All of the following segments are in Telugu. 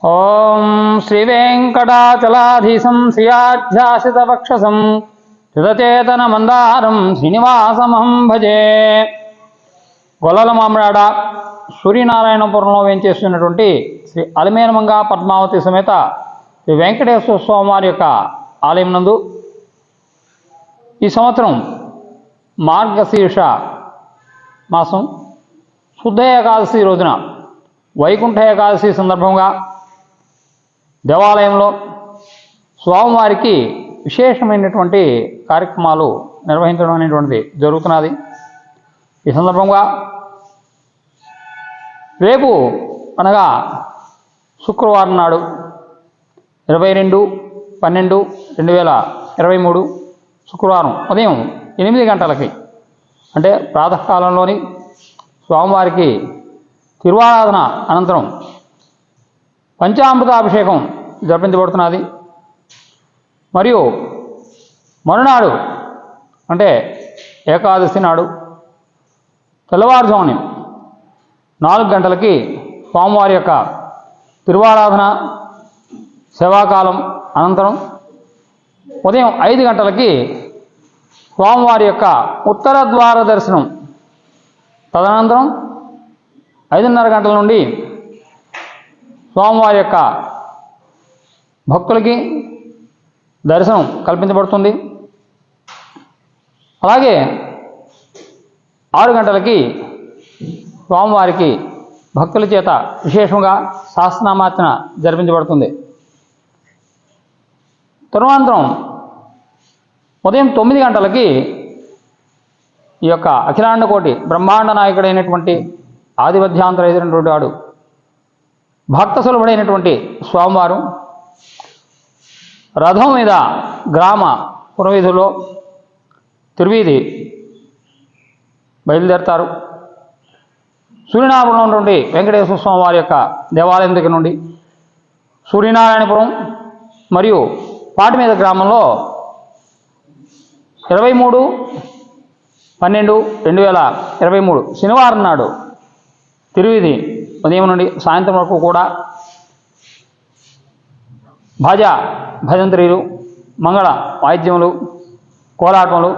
ఓం శ్రీ వెంకటాచలాధీశం శ్రియాధ్యాసితవక్షసం హృదచేతన మందారం శ్రీనివాసమహం భజే. గొల్లల మామిడాడ సూర్యనారాయణపురంలో వేంచేస్తున్నటువంటి శ్రీ అలమేలుమంగ పద్మావతి సమేత శ్రీ వెంకటేశ్వర స్వామి వారి యొక్క ఆలయం నందు ఈ సంవత్సరం మార్గశీర్ష మాసం శుద్ధ ఏకాదశి రోజున వైకుంఠ ఏకాదశి సందర్భంగా దేవాలయంలో స్వామివారికి విశేషమైనటువంటి కార్యక్రమాలు నిర్వహించడం అనేటువంటిది జరుగుతున్నది. ఈ సందర్భంగా రేపు అనగా శుక్రవారం నాడు 22/12/2023 శుక్రవారం ఉదయం 8 గంటలకి అంటే ప్రాతకాలంలోని స్వామివారికి తిరువారాధన అనంతరం పంచామృతాభిషేకం జరిపించబడుతున్నది. మరియు మరునాడు అంటే ఏకాదశి నాడు తెల్లవారుజామున 4 గంటలకి స్వామివారి యొక్క తిరువారాధన సేవాకాలం అనంతరం ఉదయం 5 గంటలకి స్వామివారి యొక్క ఉత్తర ద్వార దర్శనం, తదనంతరం 5:30 గంటల నుండి స్వామివారి యొక్క భక్తులకి దర్శనం కల్పించబడుతుంది. అలాగే 6 గంటలకి స్వామివారికి భక్తుల చేత విశేషంగా సహస్రనామార్చన జరిపించబడుతుంది. తరువాంతరం ఉదయం 9 గంటలకి ఈ యొక్క అఖిలాండ కోటి బ్రహ్మాండ నాయకుడైనటువంటి ఆదిమధ్యాంతరైనటువంటి వాడు భక్త సులభుడైనటువంటి స్వామివారు రథం మీద గ్రామ పురవీధుల్లో తిరువీధి బయలుదేరుతారు. సూర్యనారాయణపురంలో ఉన్నటువంటి వెంకటేశ్వర స్వామి వారి యొక్క దేవాలయం దగ్గర నుండి సూర్యనారాయణపురం మరియు పాటిమీద గ్రామంలో 23/12/2023 శనివారం నాడు తిరువీధి ఉదయం నుండి సాయంత్రం వరకు కూడా భజంత్రీలు, మంగళ వాయిద్యములు, కోలాటములు,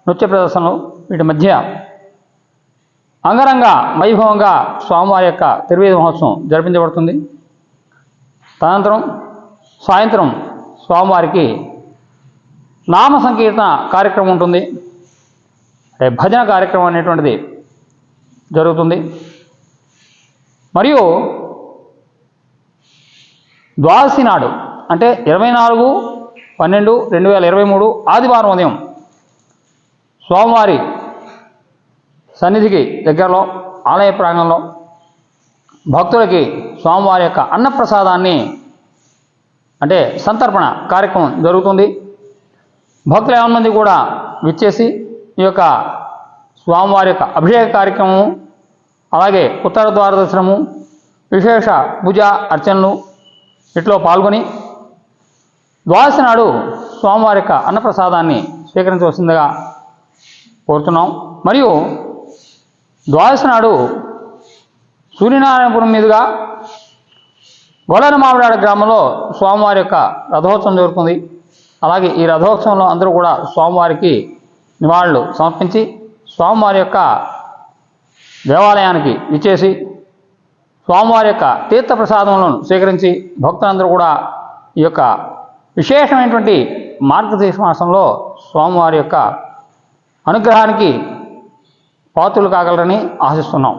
నృత్య ప్రదర్శనలు వీటి మధ్య అంగరంగ వైభవంగా స్వామివారి యొక్క తిరువీధి మహోత్సవం జరిపించబడుతుంది. తదనంతరం సాయంత్రం స్వామివారికి నామ సంకీర్తన కార్యక్రమం ఉంటుంది. భజన కార్యక్రమం అనేటువంటిది జరుగుతుంది. మరియు ద్వాదశి నాడు అంటే 24/12/2023 ఆదివారం ఉదయం స్వామివారి సన్నిధికి దగ్గరలో ఆలయ ప్రాంగణంలో భక్తులకి స్వామివారి యొక్క అన్నప్రసాదాన్ని అంటే సంతర్పణ కార్యక్రమం జరుగుతుంది. భక్తులు 50 మంది కూడా విచ్చేసి ఈ యొక్క స్వామివారి యొక్క అభిషేక కార్యక్రమము, అలాగే ఉత్తర ద్వార దర్శనము, విశేష పూజ అర్చనలు వీటిలో పాల్గొని ద్వాదశి నాడు స్వామివారి యొక్క అన్నప్రసాదాన్ని స్వీకరించవలసిందిగా కోరుతున్నాం. మరియు ద్వాదశి నాడు సూర్యనారాయణపురం మీదుగా గొల్లల మామిడాడ గ్రామంలో స్వామివారి యొక్క రథోత్సవం జరుగుతుంది. అలాగే ఈ రథోత్సవంలో అందరూ కూడా స్వామివారికి నివాళులు సమర్పించి స్వామివారి యొక్క దేవాలయానికి విచ్చేసి స్వామివారి యొక్క తీర్థప్రసాదములను స్వీకరించి భక్తులందరూ కూడా ఈ యొక్క విశేషమైనటువంటి మార్గశీర్ష మాసంలో స్వామివారి యొక్క అనుగ్రహానికి పాత్రులు కాగలరని ఆశిస్తున్నాం.